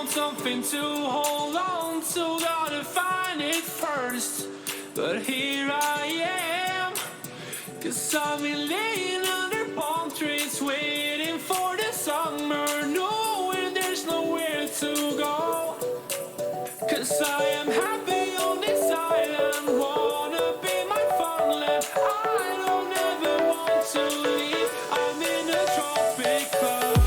want something to hold on to, gotta find it first. But here I am, 'cause I've been laying under palm trees, waiting for the summer, knowing there's nowhere to go. 'Cause I am happy on this island, wanna be my funland. I don't ever want to leave, I'm in a tropic club.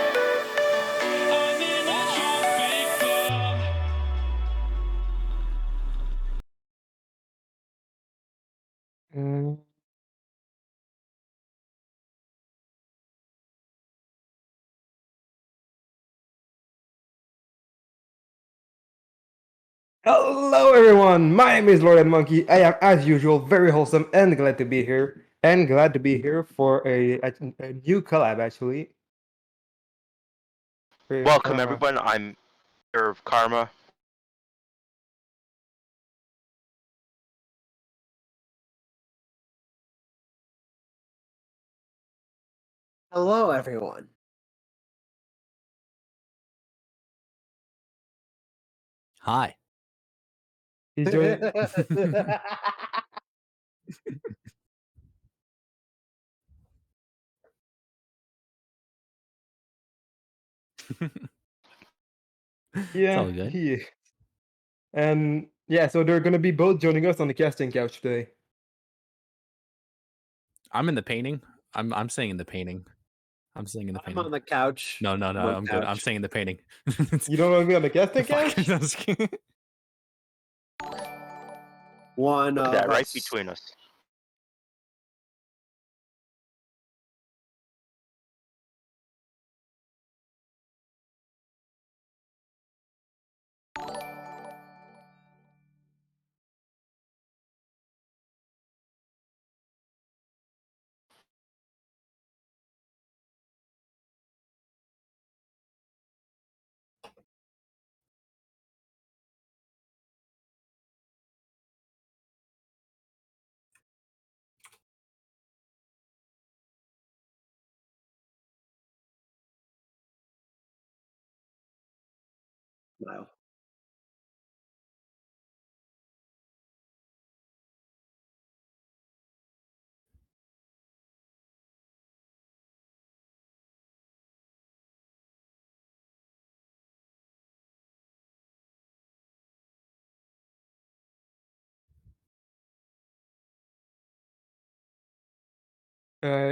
I'm in a tropic club. Hello everyone, my name is Lord and Monkey. I am as usual very wholesome and glad to be here. And glad to be here for a new collab actually. Rave Welcome Karma. everyone, I'm here of Karma. Hello, everyone. Hi. He's joining. Yeah, all good. he is. And yeah, so they're gonna be both joining us on the casting couch today. I'm in the painting. I'm staying in the painting. I'm staying in the I'm painting. on the couch. No, One I'm good. I'm couch. staying in the painting. You don't want to be on the casting Fuck. couch? I'm just kidding. One Put of that right us. between us. Wow.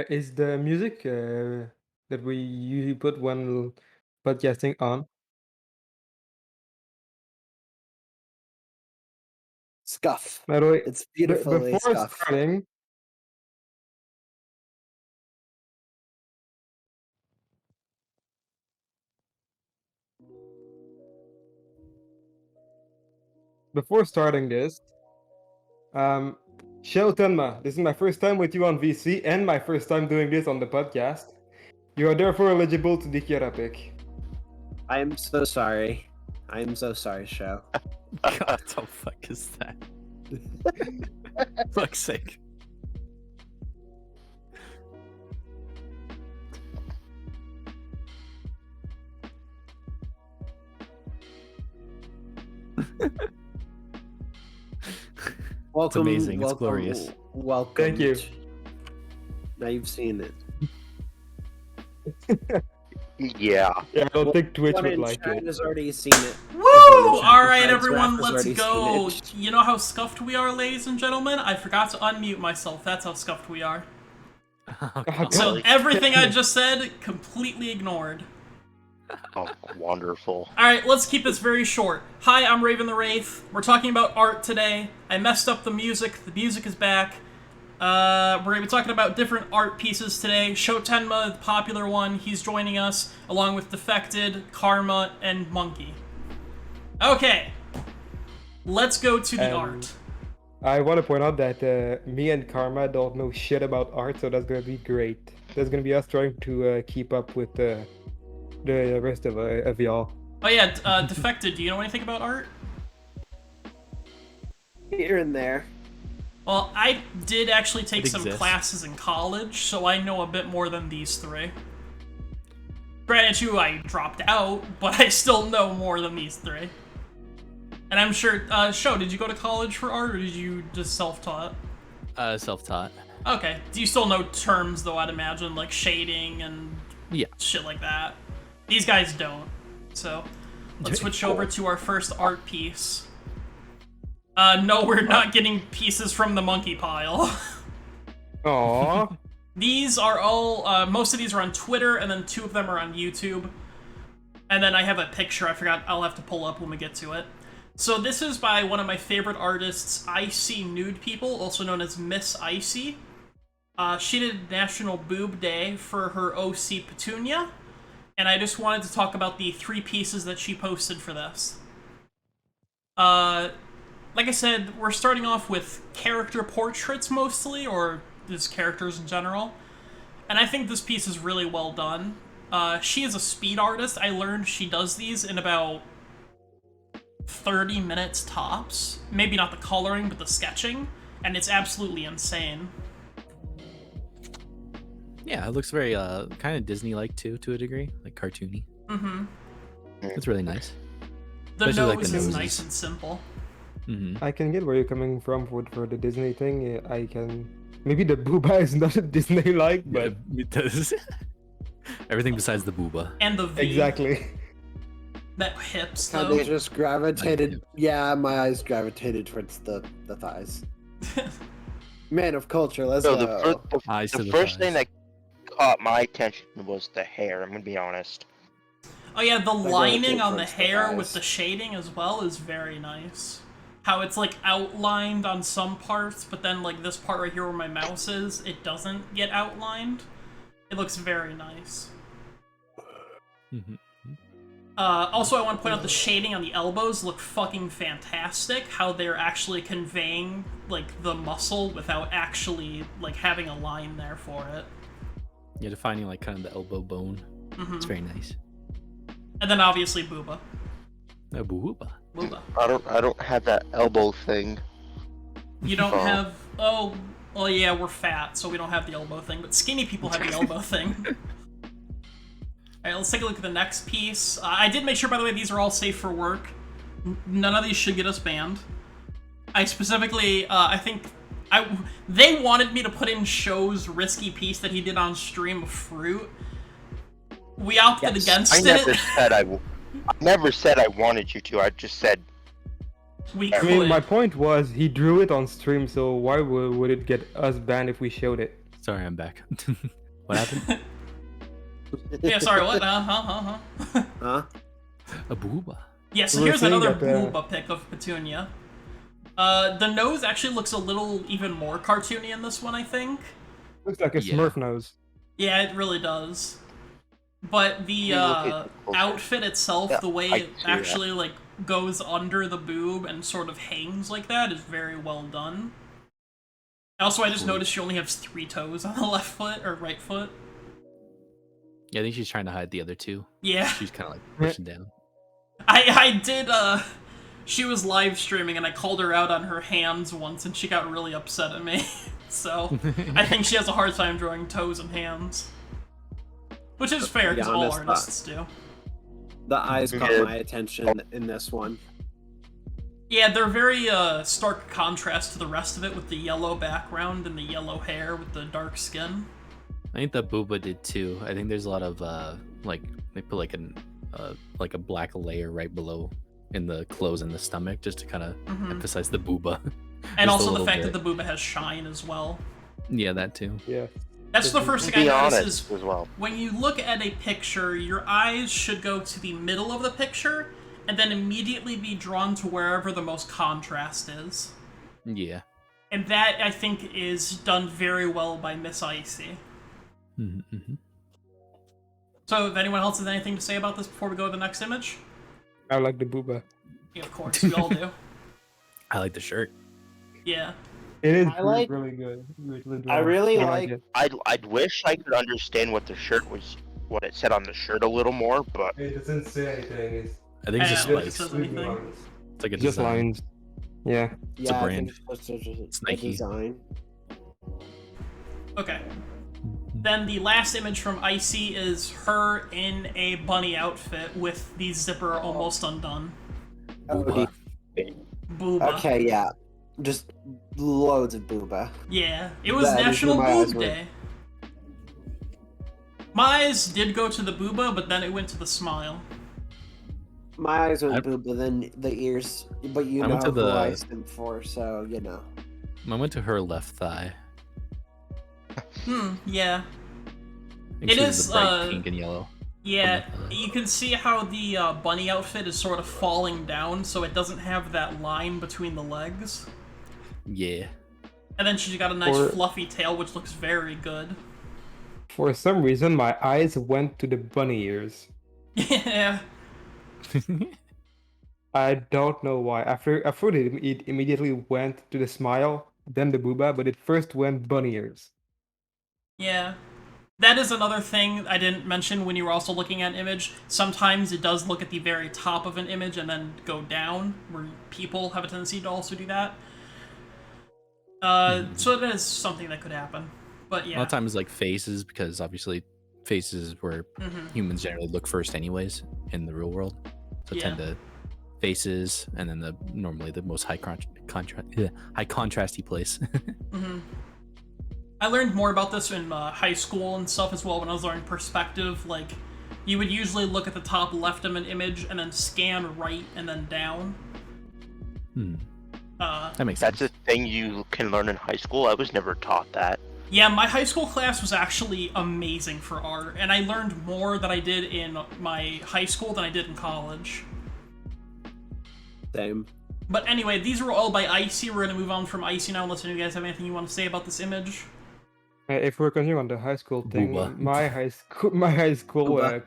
Is the music that we usually put when podcasting on? Scuff. By the way, It's beautifully before scuffed. starting, this, ShoTenma, this is my first time with you on VC and my first time doing this on the podcast. You are therefore eligible to the Kira pick. I am so sorry. I am so sorry, Show. God, what the fuck is that? Fuck's sake. Welcome. amazing. It's Welcome, glorious. Welcome. Thank you. Now you've seen it. Yeah. Yeah, I don't think Twitch One would in like chat it. has already seen it. Woo! Everyone in chat Alright, besides everyone, Raph has let's already go. seen it. You know how scuffed we are, ladies and gentlemen? I forgot to unmute myself. That's how scuffed we are. Oh, God. So Really? everything I just said, completely ignored. Oh, wonderful. Alright, let's keep this very short. Hi, I'm Rave. We're talking about art today. I messed up the music. The music is back. We're going to be talking about different art pieces today. ShoTenma, the popular one, he's joining us, along with Defected, Karma, and Monkey. Okay. Let's go to the art. I want to point out that me and Karma don't know shit about art, so that's gonna be great. That's gonna be us trying to keep up with the rest of y'all. Oh yeah, Defected, do you know anything about art? Here and there. Well, I did actually take It some exists. classes in college, so I know a bit more than these three. Granted, I dropped out, but I still know more than these three. And I'm sure, Sho, did you go to college for art, or did you just self-taught? Self-taught. Okay. Do you still know terms, though, I'd imagine, like shading and Yeah. shit like that? These guys don't. So, let's switch over to our first art piece. No, we're not getting pieces from the monkey pile. Aww. These are all, most of these are on Twitter, and then 2 of them are on YouTube. And then I have a picture I forgot I'll have to pull up when we get to it. So this is by one of my favorite artists, Icy Nude People, also known as Miss Icy. She did National Boob Day for her OC Petunia, and I just wanted to talk about the 3 pieces that she posted for this. Like I said, we're starting off with character portraits mostly, or just characters in general. And I think this piece is really well done. She is a speed artist. I learned she does these in about 30 minutes tops. Maybe not the coloring, but the sketching. And it's absolutely insane. Yeah, it looks very kind of Disney-like too, to a degree, like cartoony. Mm-hmm. It's really nice. The Especially, like, nose the is noses. nice and simple. Mm-hmm. I can get where you're coming from for the Disney thing. I can. Maybe the booba is not Disney-like, but it does. Everything besides the booba. And the V. exactly. That hips, Kind though. of just gravitated. Yeah, my eyes gravitated towards the thighs. Man of culture, let's So go. Eyes to the the first thing thighs. that caught my attention was the hair, I'm gonna be honest. Oh yeah, the Like lining relative on the towards the hair eyes. with the shading as well is very nice. How it's like outlined on some parts, but then like this part right here where my mouse is, it doesn't get outlined. It looks very nice. Mm-hmm. Also, I want to point out the shading on the elbows look fucking fantastic. How they're actually conveying like the muscle without actually like having a line there for it. Yeah, defining like kind of the elbow bone. Mm-hmm. It's very nice. And then obviously booba. A booba. Booba. I don't have that elbow thing. You don't Oh. have... Oh, well, yeah, we're fat, so we don't have the elbow thing, but skinny people have the elbow thing. Alright, let's take a look at the next piece. I did make sure, by the way, these are all safe for work. None of these should get us banned. I specifically, I think... They wanted me to put in Sho's risky piece that he did on stream of fruit. We opted Yes. against I never it. said I never said I wanted you to. I just said We I could. mean, my point was he drew it on stream, so why would it get us banned if we showed it? Sorry, I'm back. What happened? Yeah, sorry, what? Huh? A booba. Yeah, so We were here's saying another that, booba pic of Petunia. The nose actually looks a little even more cartoony in this one, I think. Looks like a Yeah. Smurf nose. Yeah, it really does. But the You look at the outfit itself, Yeah, the way I it see that. actually like goes under the boob and sort of hangs like that is very well done. Also, I just noticed she only has 3 toes on the left foot or right foot. Yeah, I think she's trying to hide the other 2. Yeah. She's kind of like pushing down. I did, she was live streaming and I called her out on her hands once and she got really upset at me. So, I think she has a hard time drawing toes and hands. Which is fair, be because all honest, artists do. The eyes caught Yeah. my attention in this one. Yeah, they're very stark contrast to the rest of it with the yellow background and the yellow hair with the dark skin. I think that Booba did too. I think there's a lot of like they put like a black layer right below in the clothes and the stomach just to kind of emphasize the Booba. And Just a also the little fact bit. that the Booba has shine as well. Yeah, that too. Yeah. That's the first To thing be I noticed honest is as well. when you look at a picture, your eyes should go to the middle of the picture and then immediately be drawn to wherever the most contrast is. Yeah. And that, I think, is done very well by Miss Icy. Mm-hmm. So, if anyone else has anything to say about this before we go to the next image? I like the booba. Yeah, of course, we all do. I like the shirt. Yeah. It is I like- really good. I really like- it. I'd wish I could understand what the shirt was, what it said on the shirt a little more, but It doesn't say anything. I think it's just Yeah, like it says anything. it's like a Just design. lines. Yeah. It's a I brand. think it's just It's a Nike. design. Okay. Then the last image from Icy is her in a bunny outfit with the zipper almost undone. Booba. Booba. Okay, yeah. Just loads of booba. Yeah, it was That is National where my eyes Boob went. Day. My eyes did go to the booba, but then it went to the smile. My eyes went I- booba, then the ears. But you I know went to who the- I simp for, so you know. I went to her left thigh. Yeah. I think It she was is, the bright pink and yellow. Yeah, On the- you can see how the bunny outfit is sort of falling down, so it doesn't have that line between the legs. Yeah. And then she's got a nice Or- fluffy tail, which looks very good. For some reason, my eyes went to the bunny ears. Yeah. I don't know why. After it immediately went to the smile, then the booba, but it first went bunny ears. Yeah. That is another thing I didn't mention when you were also looking at an image. Sometimes it does look at the very top of an image and then go down, where people have a tendency to also do that. So that is something that could happen. But A yeah. lot of times like faces, because obviously faces where humans generally look first anyways in the real world. So Yeah. tend to faces and then normally the most high contrasty place. I learned more about this in high school and stuff as well when I was learning perspective. Like, you would usually look at the top left of an image and then scan right and then down. That makes that's sense. a thing you can learn in high school. I was never taught that. Yeah, my high school class was actually amazing for art, and I learned more that I did in my high school than I did in college. Same. But anyway, these were all by Icy. We're gonna move on from Icy now, unless any of you guys have anything you want to say about this image. If we're continuing on the high school thing, Booba. my high school Booba.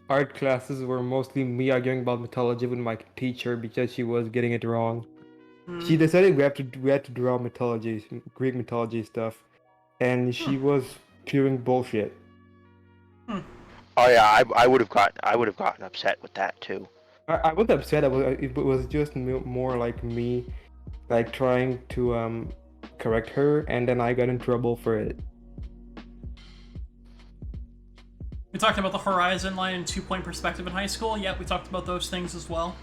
art classes were mostly me arguing about mythology with my teacher because she was getting it wrong. She decided we had to draw mythology, Greek mythology stuff, and she was puring bullshit. Oh yeah, I would have gotten upset with that too. I wasn't upset. It was just more like me, like trying to correct her, and then I got in trouble for it. We talked about the horizon line and 2-point perspective in high school. Yep, we talked about those things as well.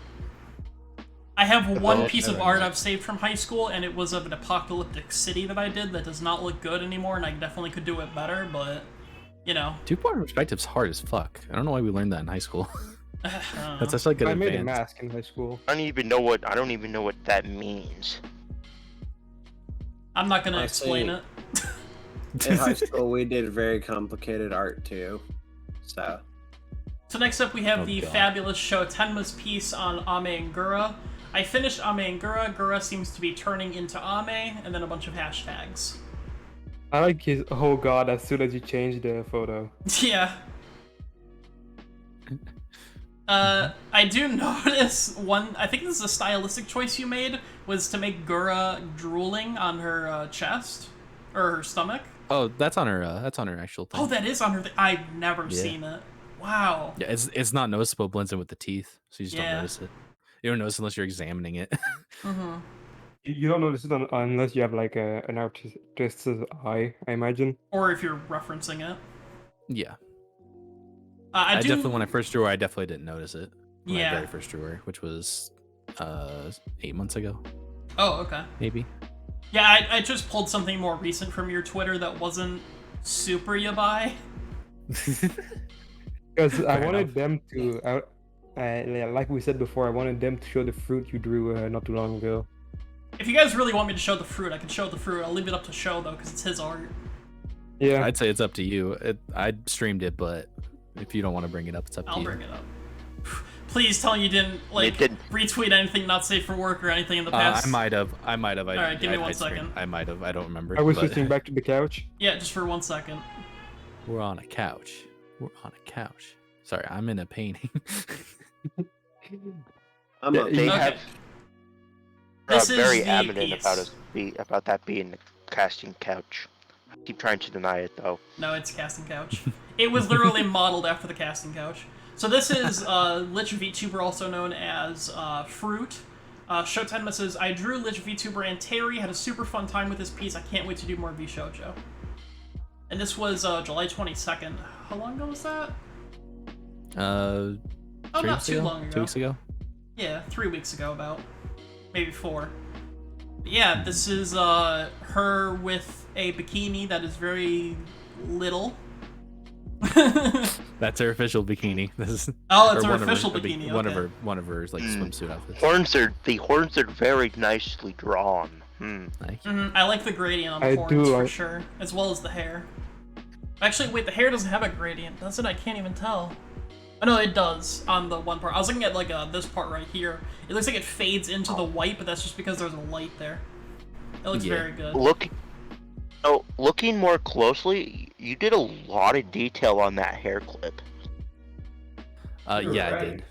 I have one piece of art I've saved from high school, and it was of an apocalyptic city that I did that does not look good anymore, and I definitely could do it better, but, you know. 2-point perspective's hard as fuck. I don't know why we learned that in high school. I don't know. That's such like an I made a advanced. mask in high school. I don't even know what that means. I'm not gonna I explain see. it. In high school, we did very complicated art too. So. So next up we have Oh, the God. fabulous ShoTenma's piece on Ame and Gura. I finished Ame and Gura. Gura seems to be turning into Ame, and then a bunch of hashtags. I like his oh god as soon as you change the photo. Yeah. I do notice one, I think this is a stylistic choice you made, was to make Gura drooling on her chest, or her stomach. Oh, that's on her actual thing. Oh, that is on her, I've never Yeah. seen it. Wow. Yeah, it's not noticeable, blends in with the teeth, so you just Yeah. don't notice it. You don't notice unless you're examining it. Mm-hmm. You don't notice it unless you have like an artist's eye, I imagine. Or if you're referencing it. Yeah. I do, definitely, when I first drew her, I definitely didn't notice it. When I Yeah. very first drew her, which was 8 months ago, Oh, okay. maybe. Yeah, I just pulled something more recent from your Twitter that wasn't super yabai. Because I Fair wanted enough. them to, like we said before, I wanted them to show the fruit you drew not too long ago. If you guys really want me to show the fruit, I can show the fruit. I'll leave it up to Sho, though, because it's his art. Yeah. I'd say it's up to you. I streamed it, but if you don't want to bring it up, it's up to I'll you. bring it up. Please tell me you didn't, like, didn't. retweet anything not safe for work or anything in the past. I might have. Alright, give me 1 streamed- second. I might have. I don't remember. I was but switching back to the couch. Yeah, just for 1 second. We're on a couch. We're on a couch. Sorry, I'm in a painting. I'm Yeah, up. They Okay. have This is very the adamant piece. about that being the casting couch. I keep trying to deny it though. No, it's casting couch. It was literally modeled after the casting couch. So this is Lich VTuber, also known as Fruit. ShoTenma says, I drew Lich VTuber and Terry, had a super fun time with this piece. I can't wait to do more VShojo. And this was July 22nd. How long ago was that? Oh, not too long ago. 2 weeks ago. Yeah, 3 weeks ago about. Maybe 4. But yeah, this is her with a bikini that is very little. That's her official bikini. This is Oh, it's or her one of official her- bikini. One of okay. her like swimsuit outfits. The horns are very nicely drawn. Thank you. I like the gradient on the I horns do for like- sure, as well as the hair. Actually, wait, the hair doesn't have a gradient, does it? I can't even tell. Oh no, it does on the one part. I was looking at like this part right here. It looks like it fades into the white, but that's just because there's a light there. It looks Yeah. very good. Looking more closely, you did a lot of detail on that hair clip. Yeah, I Right. did.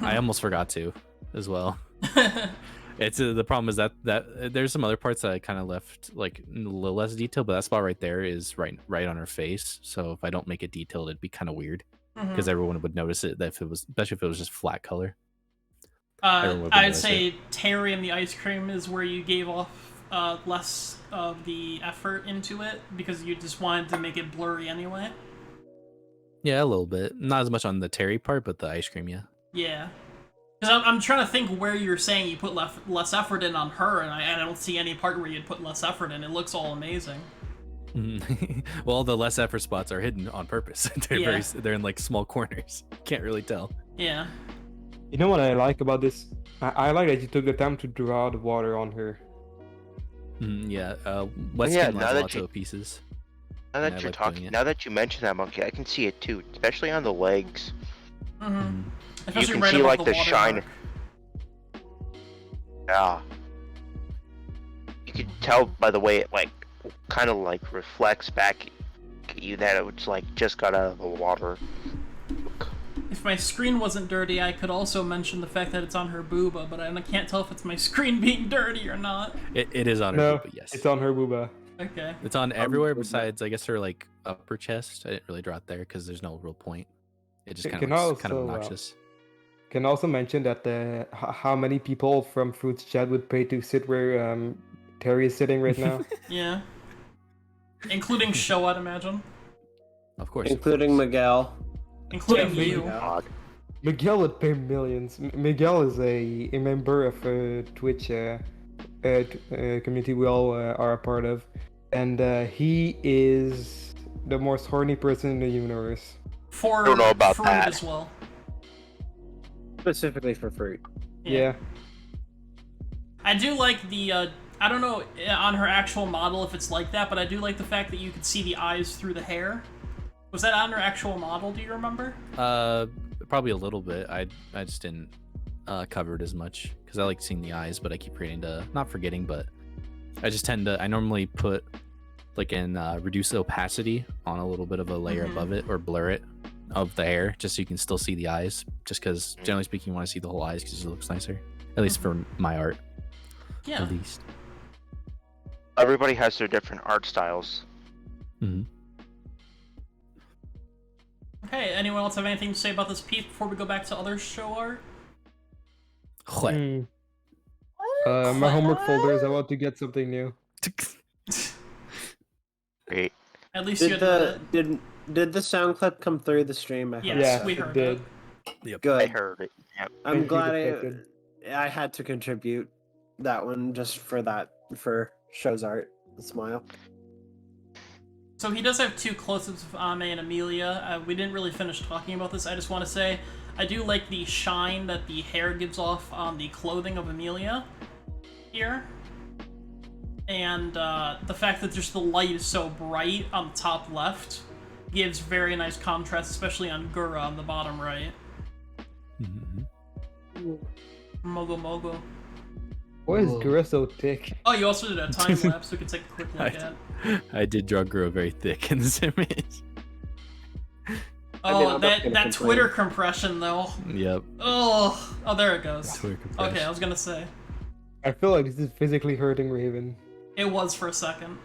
I almost forgot to, as well. It's the problem is that there's some other parts that I kind of left like a little less detail, but that spot right there is right on her face. So if I don't make it detailed, it'd be kind of weird Mhm. because everyone would notice it. That if it was, especially if it was just flat color. everyone would I'd notice say Terry and the ice cream is where you gave off less of the effort into it because you just wanted to make it blurry anyway. Yeah, a little bit. Not as much on the Terry part, but the ice cream, yeah. Yeah. Because I'm trying to think where you're saying you put less effort in on her, and I don't see any part where you'd put less effort in. It looks all amazing. Well, the less effort spots are hidden on purpose. They're Yeah. they're in like small corners. Can't really tell. Yeah. You know what I like about this? I like that you took the time to draw the water on her. Yeah, wet Yeah, skin now that Lazulato you- pieces. Now Yeah, that I you're like doing talking, it. now that you mention that monkey, I can see it too, especially on the legs. Mm-hmm. You Especially can right see above like the the watermark. shine. Yeah. You can tell by the way it like kind of like reflects back at you that it's like just got out of the water. If my screen wasn't dirty, I could also mention the fact that it's on her booba, but I can't tell if it's my screen being dirty or not. It is on her, No, but yes. it's on her booba. Okay. It's on everywhere besides, I guess, her like upper chest. I didn't really draw it there because there's no real point. It just It kind of can looks kind of also, obnoxious. Can also mention that how many people from Fruits Chat would pay to sit where Terry is sitting right now. Yeah. Including Sho, I'd imagine. Of course. Including Miguel. Including Yeah, you. God. Miguel would pay millions. Miguel is a member of Twitch community we all are a part of, and he is the most horny person in the universe. For Don't know about fruit that. as well. Specifically for fruit. Yeah. I do like the, I don't know on her actual model if it's like that, but I do like the fact that you could see the eyes through the hair. Was that on her actual model, do you remember? Probably a little bit. I just didn't cover it as much because I like seeing the eyes, but I keep forgetting to not forgetting, but I just tend to. I normally put like in reduce opacity on a little bit of a layer above it or blur it of the hair just so you can still see the eyes. Just because generally speaking, you want to see the whole eyes because it looks nicer. At least for my art. Yeah. At least. Everybody has their different art styles. Mm-hmm. Okay, anyone else have anything to say about this piece before we go back to other show art? My homework folder is about to get something new. Great. At least you Did admit the it. did the sound clip come through the stream? I hope Yes, Yeah, we it heard did. it. I Good. heard it. Yep. I'm Thank you, glad Defected. I had to contribute that one just for Show's art. The smile. So he does have 2 close-ups of Ame and Amelia. We didn't really finish talking about this. I just want to say I do like the shine that the hair gives off on the clothing of Amelia here. And the fact that just the light is so bright on the top left gives very nice contrast, especially on Gura on the bottom right. Mogo Mogo. Why is Gura so thick? Oh, you also did a time lapse we could take a quick look at. I did draw Gura very thick in this image. Oh, I'm not gonna that complain. Twitter compression though. Yep. Oh, there it goes. Twitter compression. Okay, I was gonna say. I feel like this is physically hurting Raven. It was for a second.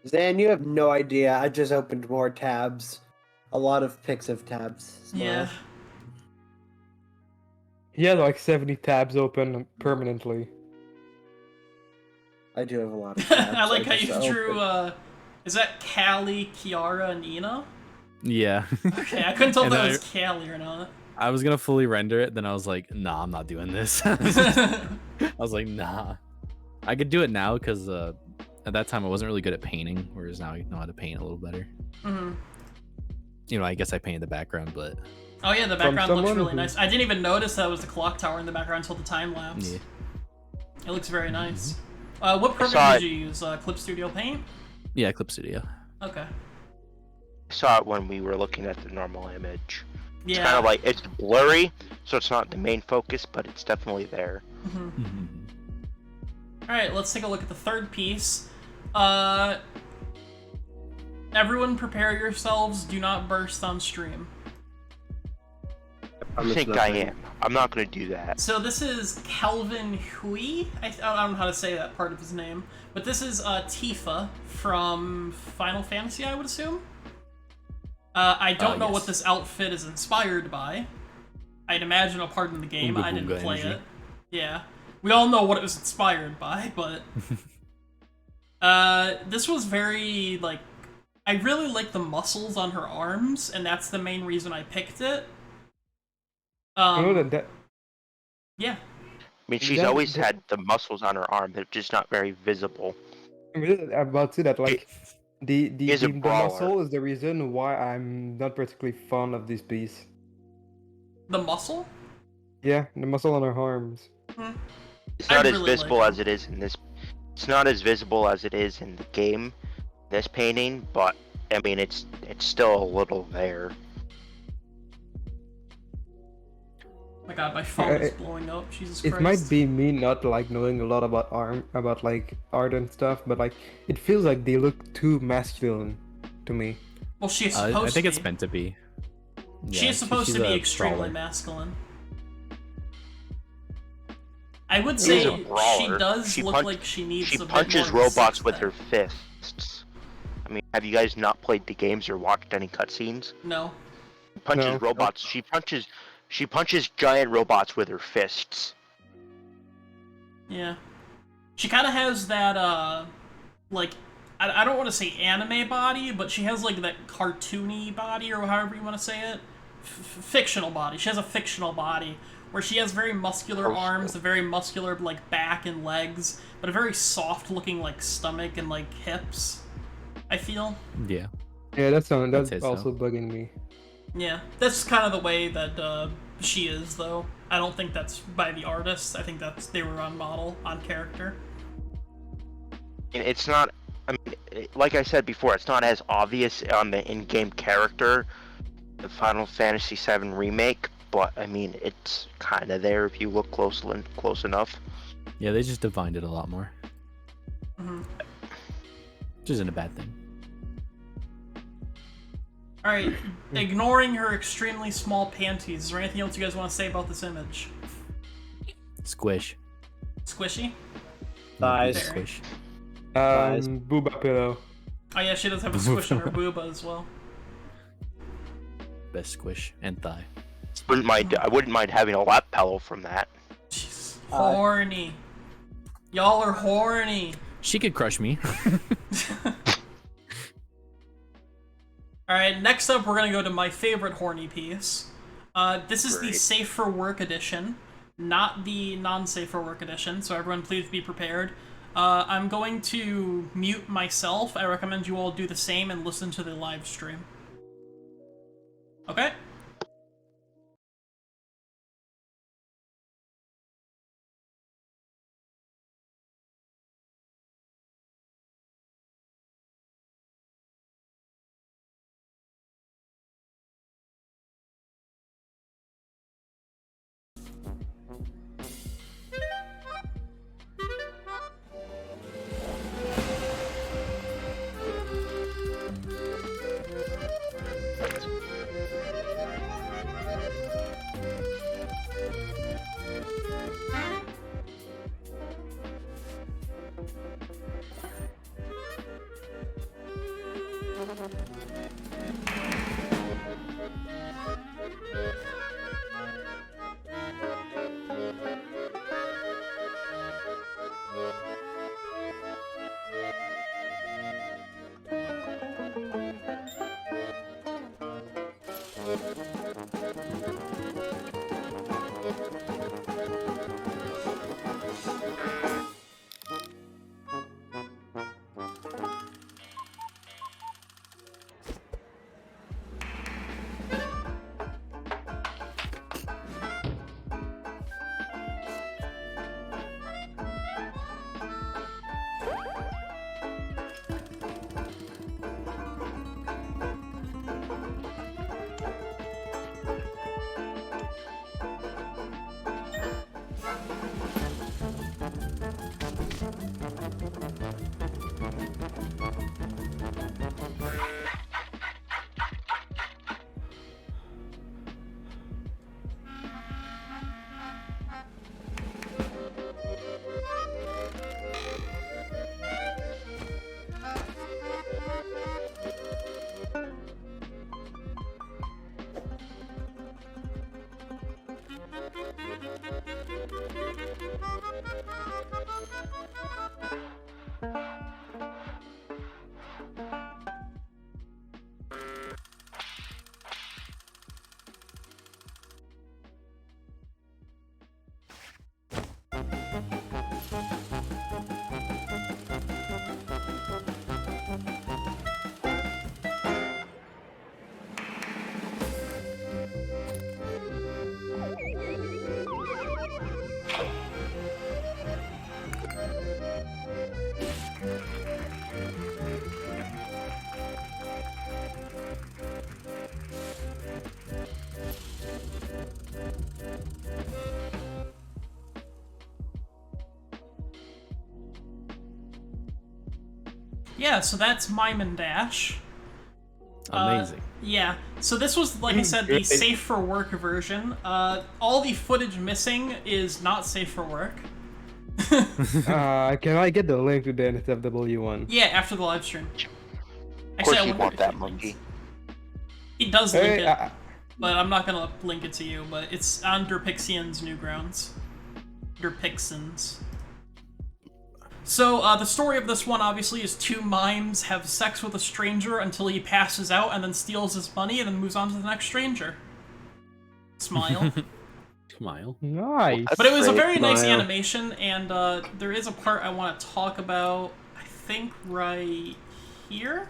Zan, you have no idea. I just opened more tabs. A lot of pics of tabs. Smile. Yeah. He had like 70 tabs open permanently. I do have a lot of tabs. I like how just you drew, opened- is that Callie, Kiara, and Ina? Yeah. Okay, I couldn't tell if And that I- was Callie or not. I was gonna fully render it, then I was like, nah, I'm not doing this. I was like, nah. I could do it now because at that time I wasn't really good at painting, whereas now I know how to paint a little better. Mhm. You know, I guess I painted the background, but Oh yeah, the background looks someone really who- nice. I didn't even notice that was the clock tower in the background until the time lapse. yeah. It looks very nice. What saw program did it. you use? Clip Studio Paint? Yeah, Clip Studio. Okay. I saw it when we were looking at the normal image. It's Yeah. kind of like, it's blurry, so it's not the main focus, but it's definitely there. Alright, let's take a look at the third piece. Everyone prepare yourselves, do not burst on stream. I promise think I nothing. am. I'm not going to do that. So this is Calvin Hui. I don't know how to say that part of his name. But this is Tifa from Final Fantasy, I would assume. I don't know yes. what this outfit is inspired by. I'd imagine a part in the game. Oompa I didn't Boompa play energy. it. Yeah. We all know what it was inspired by, but... this was very, like... I really like the muscles on her arms, and that's the main reason I picked it. You know that Yeah. I mean, she's That- always that- had the muscles on her arm, they're just not very visible. I mean, I'm about to say that like the is a brawler. muscle is the reason why I'm not particularly fond of this piece. The muscle? Yeah, the muscle on her arms. It's I not as really like visible it. as it is in this. It's not as visible as it is in the game, this painting, but I mean, it's still a little there. Oh my god, my phone is blowing up. Jesus Christ. It might be me not like knowing a lot about like art and stuff, but like it feels like they look too masculine to me. Well, she's supposed I think to it's be. meant to be. She Yeah, is supposed she's to be a extremely brawler. masculine. I would She's say a she brawler. does She look punch- like she needs She a bit punches more of a robots with six-pack. her fists. I mean, have you guys not played the games or watched any cutscenes? No. She punches No. robots. She punches giant robots with her fists. Yeah. She kind of has that, like, I don't want to say anime body, but she has, like, that cartoony body, or however you want to say it. Fictional body. She has a fictional body, where she has very muscular Oh, arms, a very muscular, like, back and legs, but a very soft-looking, like, stomach and, like, hips, I feel. Yeah. Yeah, that's I'd say also so. bugging me. Yeah, that's kind of the way that she is, though. I don't think that's by the artists. I think they were on model, on character. And it's not. I mean, like I said before, it's not as obvious on the in-game character, the Final Fantasy VII remake. But I mean, it's kind of there if you look close enough. Yeah, they just defined it a lot more. Mhm. Which isn't a bad thing. Alright, ignoring her extremely small panties, is there anything else you guys want to say about this image? Squish. Squishy? Thighs. Very. Squish. Guys. Booba pillow. Oh yeah, she does have a squish on her booba as well. Best squish and thigh. I wouldn't mind having a lap pillow from that. Jeez. Horny. Y'all are horny. She could crush me. Alright, next up we're gonna go to my favorite horny piece. This is the Great. Safe for Work edition. not the non-safe for work edition, so everyone please be prepared. I'm going to mute myself. I recommend you all do the same and listen to the live stream. Okay? Yeah, so that's Mime and Dash. Amazing. Yeah, so this was, like I said, the safe for work version. All the footage missing is not safe for work. Can I get the link to the NSFW one? Yeah, after the live stream. Of course I you wonder want if that he monkey. links- He does link Hey, it, but I'm not gonna link it to you, but it's on Derpixian's Newgrounds. Derpixion's. So, the story of this one, obviously, is two mimes have sex with a stranger until he passes out and then steals his money and then moves on to the next stranger. Smile. Smile. Nice. But it was a very Great nice smile. animation, and there is a part I want to talk about, I think, right here?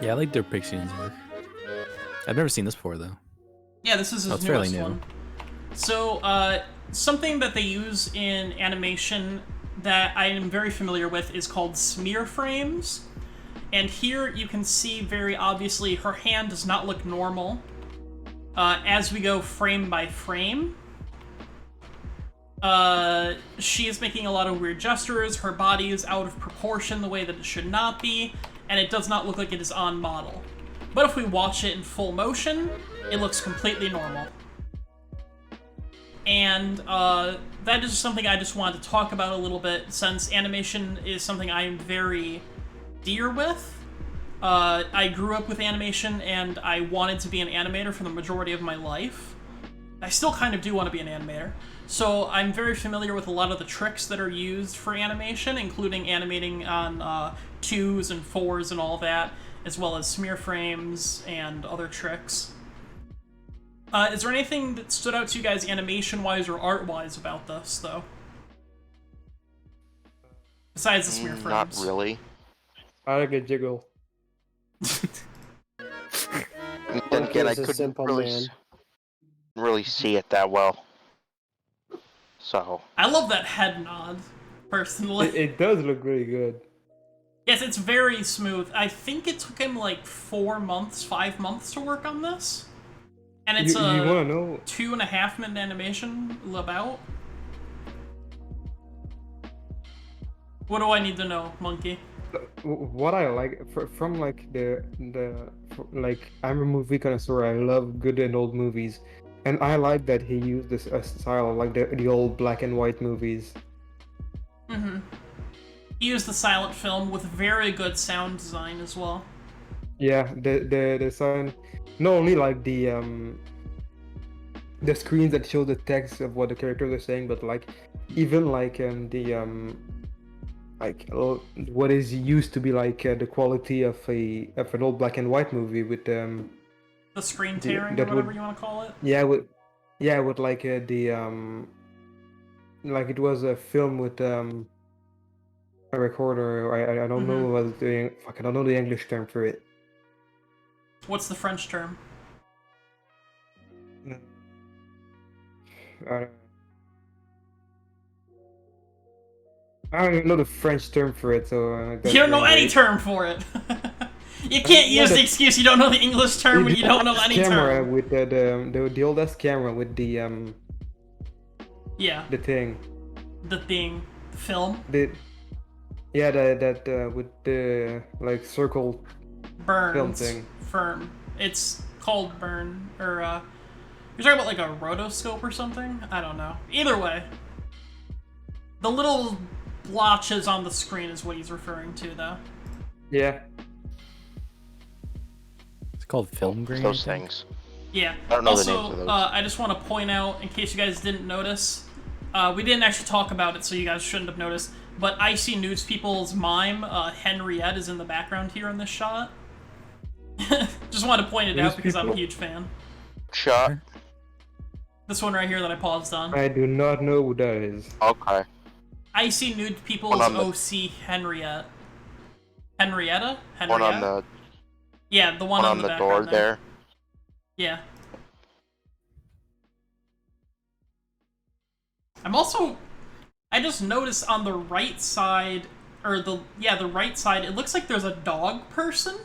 Yeah, I like their Pixian's work. I've never seen this before, though. Yeah, this is his Oh, it's fairly newest new. one. So, something that they use in animation that I am very familiar with is called smear frames. And here you can see very obviously her hand does not look normal as we go frame by frame. She is making a lot of weird gestures, her body is out of proportion the way that it should not be, and it does not look like it is on model. But if we watch it in full motion, it looks completely normal. And that is something I just wanted to talk about a little bit, since animation is something I am very dear with. I grew up with animation, and I wanted to be an animator for the majority of my life. I still kind of do want to be an animator. So I'm very familiar with a lot of the tricks that are used for animation, including animating on 2s and 4s and all that, as well as smear frames and other tricks. Is there anything that stood out to you guys animation-wise or art-wise about this, though? Besides the smear frames. Not really. I like a jiggle. Then again, I He's a couldn't simple really, man. really see it that well. So. I love that head nod, personally. It does look really good. Yes, it's very smooth. I think it took him like 5 months to work on this. And it's you wanna know? 2.5 minute animation about. What do I need to know, Monkey? What I like from like like I'm a movie connoisseur. I love good and old movies, and I like that he used this style like the old black and white movies. Mm-hmm. He used the silent film with very good sound design as well. Yeah, the sound, not only like the screens that show the text of what the characters are saying, but like even like what is used to be like the quality of an old black and white movie with the screen tearing or whatever you want to call it. with like like it was a film with a recorder. I don't know what the I don't know the English term for it. What's the French term? I don't even know the French term for it, so... you don't know any term for it! You can't use the excuse you don't know the English term when you don't know any term! With the oldest camera with the yeah. The thing. The thing. The film? With the, like, circle Burns. film thing. Firm. It's called Burn, or, you're talking about, like, a rotoscope or something? I don't know. Either way. The little blotches on the screen is what he's referring to, though. Yeah. It's called film grain. Those things. Yeah. I don't know also, the names of those. I just want to point out, in case you guys didn't notice, we didn't actually talk about it, so you guys shouldn't have noticed, but Icy Nudes People's mime, Henriette, is in the background here in this shot. Just wanted to point it out because I'm a huge fan. Shot. This one right here that I paused on. I do not know who that is. Okay. Icy Nude People's OC Henriette. Henrietta? One on the... Yeah, the one on the door there. Yeah. I just noticed on the right side, or the right side, it looks like there's a dog person.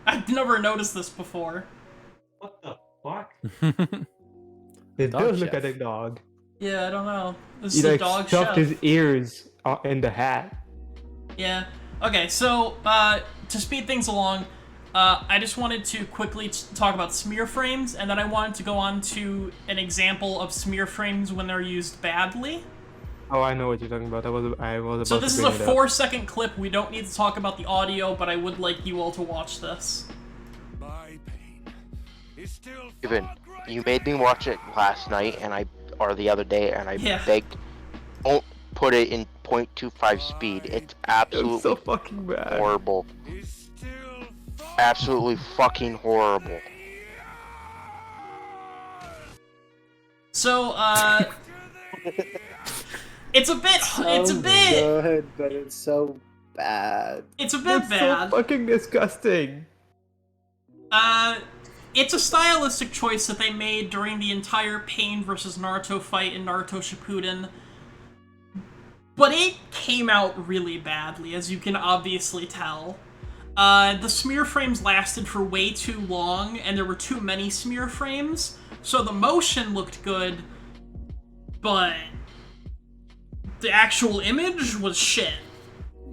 I've never noticed this before. What the fuck? It Dog does look chef. like a dog. Yeah, I don't know. This He is a like dog stuffed chef. his ears in the hat. Yeah. Okay, so, to speed things along, I just wanted to quickly talk about smear frames, and then I wanted to go on to an example of smear frames when they're used badly. Oh, I know what you're talking about. I was about So to this is bring a it up. 4-second clip. We don't need to talk about the audio, but I would like you all to watch this. My pain is still Even, far you greater. made me watch it last night, or the other day, and I Yeah. begged, don't put it in 0.25 speed. It's absolutely It's so fucking bad. horrible. Is still far Absolutely fucking horrible. So, it's a bit good, but it's so bad. it's a bit It's bad. so fucking disgusting. It's a stylistic choice that they made during the entire Pain versus Naruto fight in Naruto Shippuden. But it came out really badly, as you can obviously tell. The smear frames lasted for way too long, and there were too many smear frames, so the motion looked good, but the actual image was shit.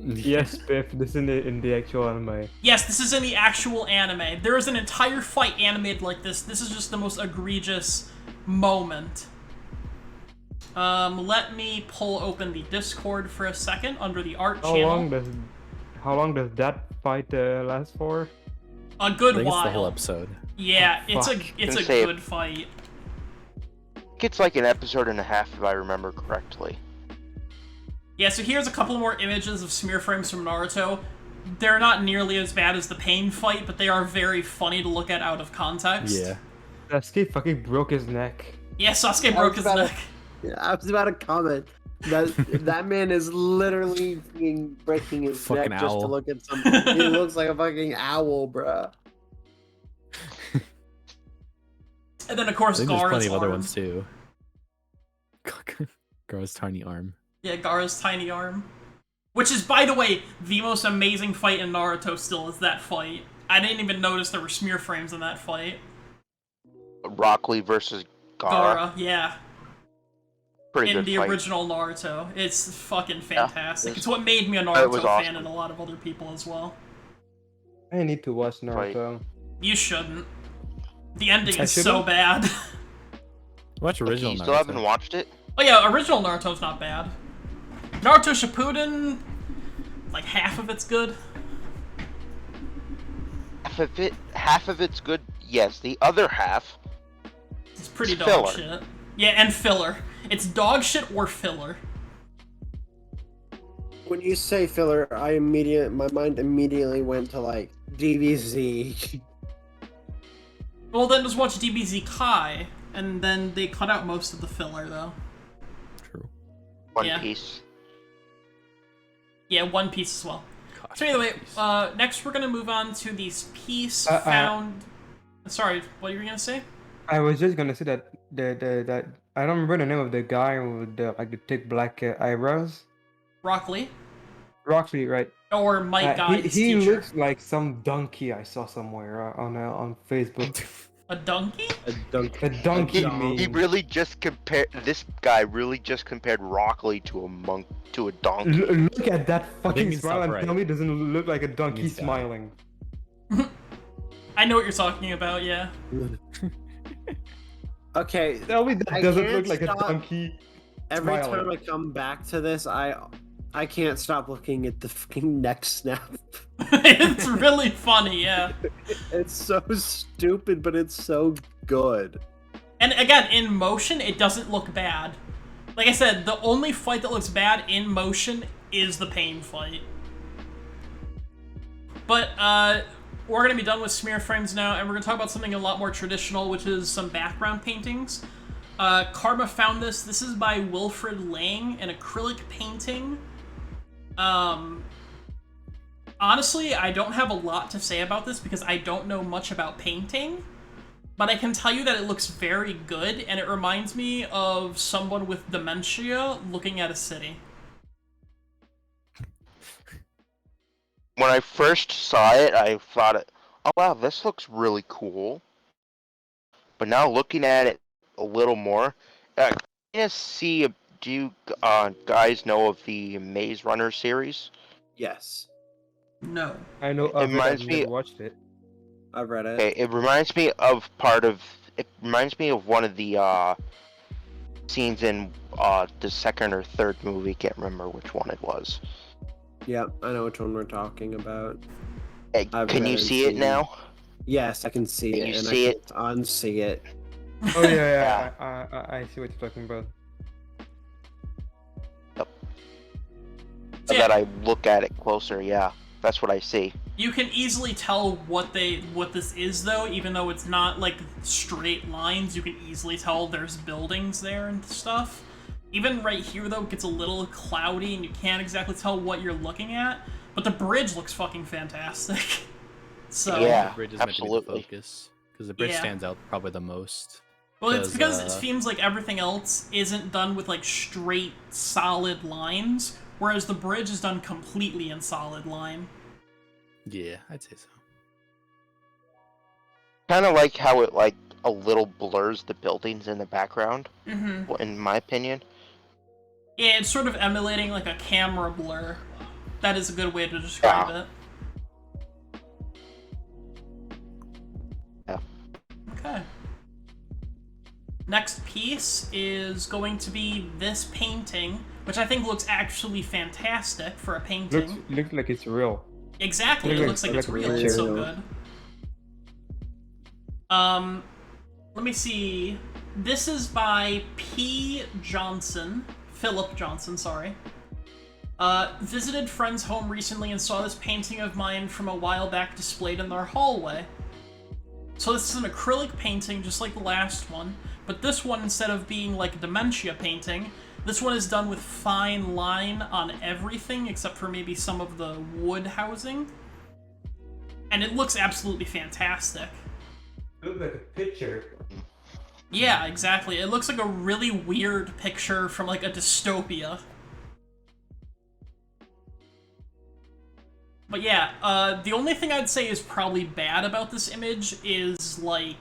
Yes, Biff, this is in the actual anime. Yes, this is in the actual anime. There is an entire fight animated like this. This is just the most egregious moment. Let me pull open the Discord for a second under the art How channel. long does that fight last for? A good I think while. it's the whole episode. Yeah, it's a Fuck. it's a Gonna say- good fight. It's like an episode and a half, if I remember correctly. Yeah, so here's a couple more images of smear frames from Naruto. they're not nearly as bad as the Pain fight, but they are very funny to look at out of context. Yeah. Sasuke fucking broke his neck. Yeah, Sasuke I broke was his about neck. I was about to comment that man is literally breaking his Fucking neck just to owl. look at something. He looks like a fucking owl, bruh. And then, of I course, think there's Gaara's plenty of other arm. ones too. Gaara's tiny arm. Yeah, Gaara's tiny arm. Which is, by the way, the most amazing fight in Naruto still is that fight. I didn't even notice there were smear frames in that fight. Rock Lee versus Gaara. Gaara, yeah. Pretty In good the fight. original Naruto. It's fucking fantastic. it's- It's what made me a it Naruto was fan awesome. and a lot of other people as well. I need to watch Naruto. You shouldn't. The ending I is so shouldn't? bad. Watch original You Naruto. still haven't watched it? Oh yeah, original Naruto's not bad. Naruto Shippuden, like half of it's good. Half of it's good. Yes, the other half. It's pretty It's dog filler. shit. Yeah, and filler. It's dog shit or filler. When you say filler, my mind immediately went to like DBZ. Well, then just watch DBZ Kai, and then they cut out most of the filler though. True. One Yeah. Piece. Yeah, One Piece as well. Gosh, So anyway, One Piece. next we're gonna move on to these piece I- found. Sorry, what were you gonna say? I was just gonna say that that I don't remember the name of the guy with the like the thick black eyebrows. Rock Lee Roxley, right? or Mike Guy's he teacher? looks like some donkey I saw somewhere on Facebook. A donkey? A donkey dog. He meme. really just compared. This guy really just compared Rock Lee to a donkey. Look at that fucking can smile stop and right. tell me it doesn't look like a donkey can stop. smiling. I know what you're talking about. Yeah. Okay, Tell me that I doesn't can't look like stop. a donkey. every smiling. time I come back to this, I can't stop looking at the fucking neck snap. It's really funny. Yeah. It's so stupid, but it's so good. And again, in motion, it doesn't look bad. Like I said, the only fight that looks bad in motion is the Pain fight. But, we're gonna be done with smear frames now, and we're gonna talk about something a lot more traditional, which is some background paintings. Karma found this. This is by Wilfred Lang, an acrylic painting. Honestly, I don't have a lot to say about this because I don't know much about painting. But I can tell you that it looks very good, and it reminds me of someone with dementia looking at a city. When I first saw it, I thought, "Oh wow, this looks really cool." But now looking at it a little more, do you guys know of the Maze Runner series? Yes, No. I know. It reminds I've me- never watched it. I've read it. Okay, it reminds me of one of the scenes in the second or third movie. Can't remember which one it was. Yep, I know which one we're talking about. I've Can you read see it seen- now? Yes, I can see Can it, you and see I it? can't unsee it. Oh yeah, I see what you're talking about. So Yeah. that I look at it closer, yeah, that's what I see. You can easily tell what this is, though, even though it's not, like, straight lines. You can easily tell there's buildings there and stuff. Even right here, though, it gets a little cloudy, and you can't exactly tell what you're looking at. But the bridge looks fucking fantastic. So, Yeah. The bridge is absolutely. meant to be the focus because the bridge Yeah. stands out probably the most. well, it's because it 'cause, seems like everything else isn't done with, like, straight, solid lines, whereas the bridge is done completely in solid line. Yeah, I'd say so. Kind of like how it like a little blurs the buildings in the background, Mm-hmm. in my opinion. Yeah, it's sort of emulating, like, a camera blur. That is a good way to describe Yeah. it. Yeah. Okay. Next piece is going to be this painting, which I think looks actually fantastic for a painting. Looks like it's real. Exactly, it looks like it's real. It's so good. Let me see. This is by P. Johnson. Philip Johnson, sorry. Visited friend's home recently and saw this painting of mine from a while back displayed in their hallway. So this is an acrylic painting, just like the last one, but this one, instead of being like a dementia painting, this one is done with fine line on everything except for maybe some of the wood housing. And it looks absolutely fantastic. It looks like a picture. Yeah, exactly. It looks like a really weird picture from like a dystopia. But yeah, the only thing I'd say is probably bad about this image is like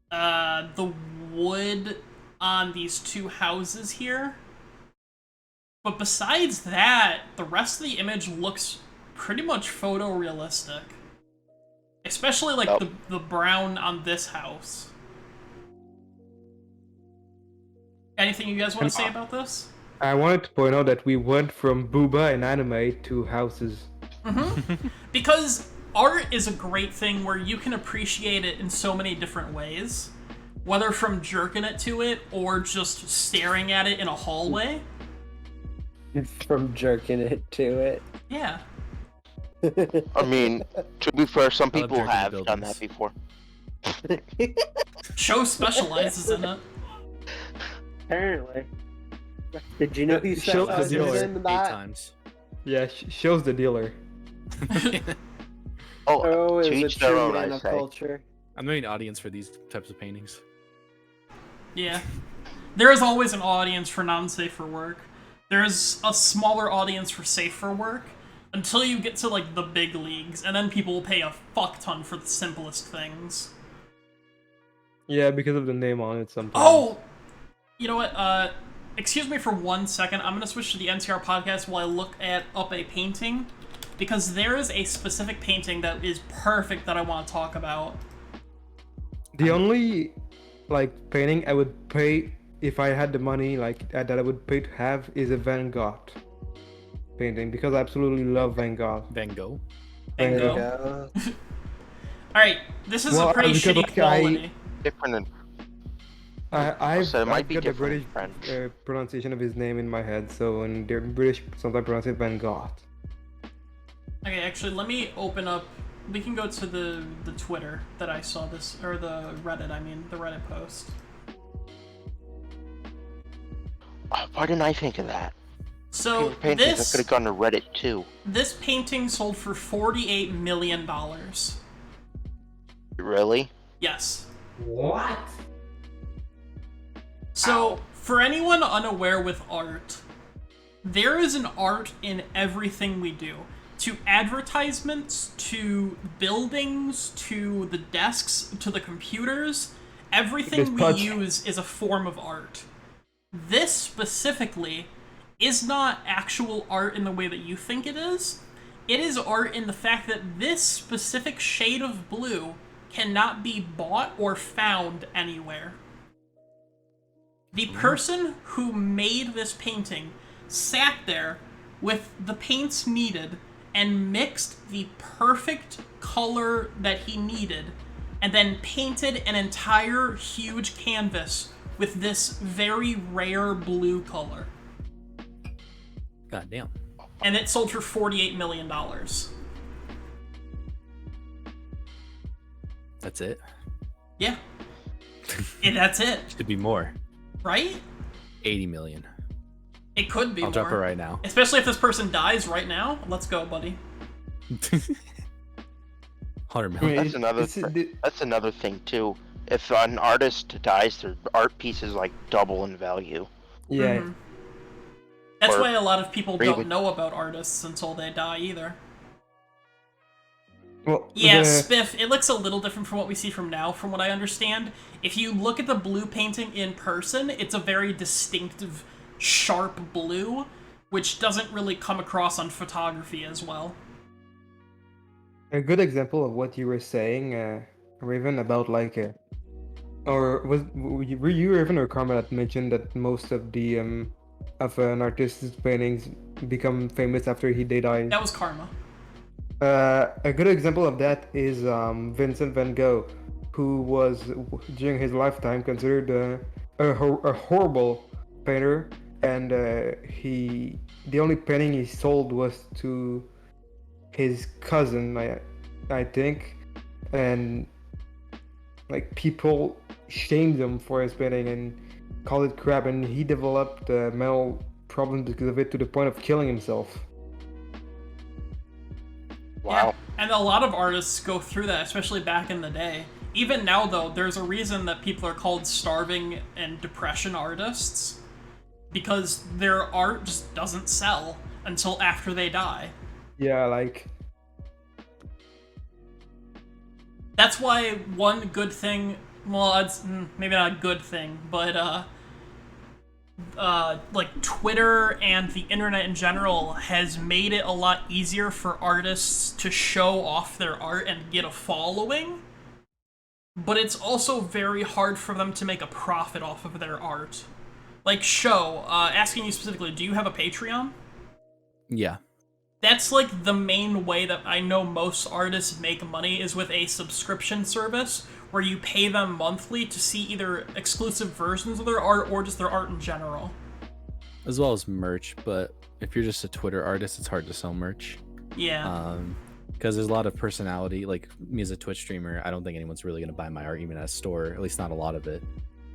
the wood on these two houses here. But besides that, the rest of the image looks pretty much photorealistic. Especially like the brown on this house. Anything you guys want to say about this? I wanted to point out that we went from booba and anime to houses. Because art is a great thing where you can appreciate it in so many different ways. Whether from jerking it to it or just staring at it in a hallway. From jerking it to it. Yeah. I mean, to be fair, some I love people jerking have to done buildings. that before. Show specializes in it. Apparently. Did you know he Show the specializes dealer. in 8 that? times. Yeah, shows the dealer. Oh, Oh, to is a each their true own, man I of say. culture. I'm the main audience for these types of paintings. Yeah. There is always an audience for non-safe for work. There's a smaller audience for safe for work until you get to like the big leagues, and then people will pay a fuck ton for the simplest things. Yeah, because of the name on it sometimes. Oh! You know what, excuse me for 1 second. I'm gonna switch to the NCR podcast while I look up a painting, because there is a specific painting that is perfect that I want to talk about. The only like painting I would pay if I had the money like that I would pay to have is a Van Gogh painting because I absolutely love Van Gogh. Van Gogh. Van Gogh. Gogh. Yeah. Alright, this is Well, a pretty because, shitty like, quality. Different in I've So it might I've be got the different British in French. pronunciation of his name in my head, so when they're British sometimes pronounce it Van Gogh. Okay, actually, let me open up. We can go to the Twitter that I saw this, or the Reddit. I mean, the Reddit post. Oh, why didn't I think of that? So Favorite paintings, I this could have gone to Reddit too. this painting sold for $48 million. Really? Yes. What? So for anyone unaware with art, there is an art in everything we do. To advertisements, to buildings, to the desks, to the computers, everything we touch. use is a form of art. This specifically is not actual art in the way that you think it is. It is art in the fact that this specific shade of blue cannot be bought or found anywhere. The person who made this painting sat there with the paints needed and mixed the perfect color that he needed, and then painted an entire huge canvas with this very rare blue color. God damn. And it sold for $48 million. That's it. Yeah. And that's it, Should be more. right? 80 million. It could be I'll more. drop it right now. Especially if this person dies right now. Let's go, buddy. 100 million. I mean, That's another. this is the- That's another thing too. If an artist dies, their art pieces like double in value. Yeah. Mhm. That's Or why a lot of people Rave. don't know about artists until they die either. Well, Yeah, the- Spiff, it looks a little different from what we see from now, from what I understand. If you look at the blue painting in person, it's a very distinctive, sharp blue, which doesn't really come across on photography as well. a good example of what you were saying, Raven, about like, or were you Raven or Karma that mentioned that most of the of an artist's paintings become famous after they die? That was Karma. A good example of that is Vincent Van Gogh, who was during his lifetime considered a horrible painter, and the only painting he sold was to his cousin, I think, and like people shamed him for his painting and called it crap, and he developed mental problems because of it to the point of killing himself. Wow. Yeah, and a lot of artists go through that, especially back in the day. Even now, though, there's a reason that people are called starving and depression artists, because their art just doesn't sell until after they die. Yeah, like That's why one good thing, well, it's maybe not a good thing, but like Twitter and the internet in general has made it a lot easier for artists to show off their art and get a following, but it's also very hard for them to make a profit off of their art. Like asking you specifically, do you have a Patreon? Yeah. That's like the main way that I know most artists make money, is with a subscription service where you pay them monthly to see either exclusive versions of their art or just their art in general. As well as merch, but if you're just a Twitter artist, it's hard to sell merch. Yeah. Because there's a lot of personality. Like me as a Twitch streamer, I don't think anyone's really gonna buy my art even at a store, at least not a lot of it.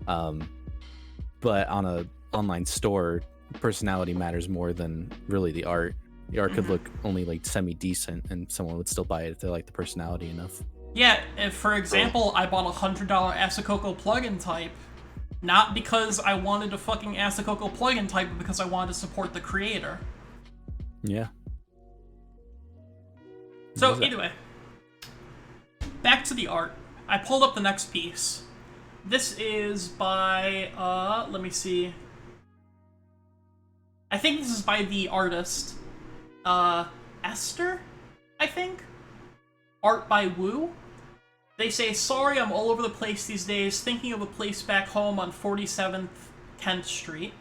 But on a online store, personality matters more than really the art. The art could look only like semi-decent and someone would still buy it if they like the personality enough. Yeah, if, for example, I bought a $100 Asacoco plugin type, not because I wanted a fucking Asacoco plugin type, but because I wanted to support the creator. Yeah. So, either way, back to the art. I pulled up the next piece. This is by, let me see. I think this is by the artist, Esther, I think? Art by Woo. They say, sorry, I'm all over the place these days, thinking of a place back home on 47th Kent Street.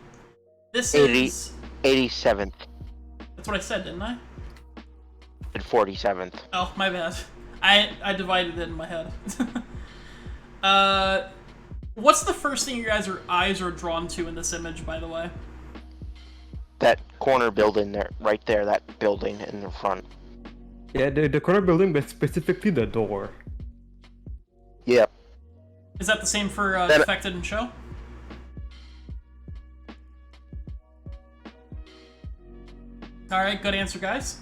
This is... 87th That's what I said, didn't I? and 47th. Oh, my bad. I divided it in my head. What's the first thing your guys' eyes are drawn to in this image, by the way? That corner building there, right there, that building in the front. yeah, the corner building, but specifically the door. Yep. Is that the same for That- Defected and Show? Alright, good answer, guys.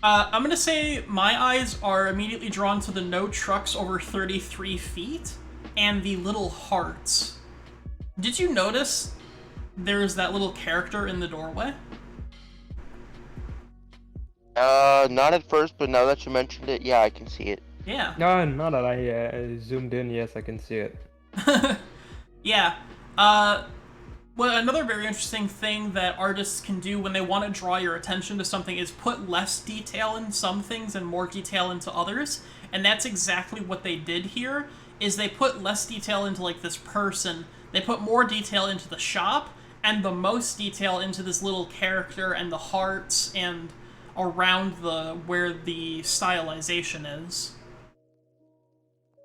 I'm gonna say my eyes are immediately drawn to the no trucks over 33 feet and the little hearts. Did you notice there's that little character in the doorway? Not at first, but now that you mentioned it, yeah, I can see it. Yeah. No, now that I zoomed in, yes, I can see it. Yeah. Well, another very interesting thing that artists can do when they want to draw your attention to something is put less detail in some things and more detail into others. And that's exactly what they did here, is they put less detail into, like, this person. They put more detail into the shop, and the most detail into this little character and the hearts and around where the stylization is.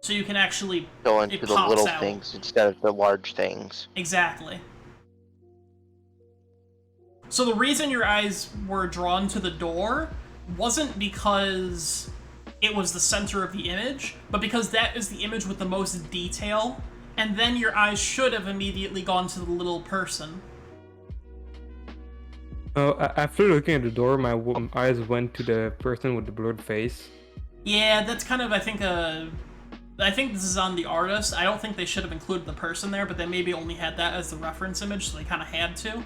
So you can actually... Go into it the pops little out. things instead of the large things. Exactly. So the reason your eyes were drawn to the door wasn't because it was the center of the image, but because that is the image with the most detail, and then your eyes should have immediately gone to the little person. After looking at the door, my eyes went to the person with the blurred face. Yeah, that's kind of, I think this is on the artist. I don't think they should have included the person there, but they maybe only had that as the reference image, so they kind of had to.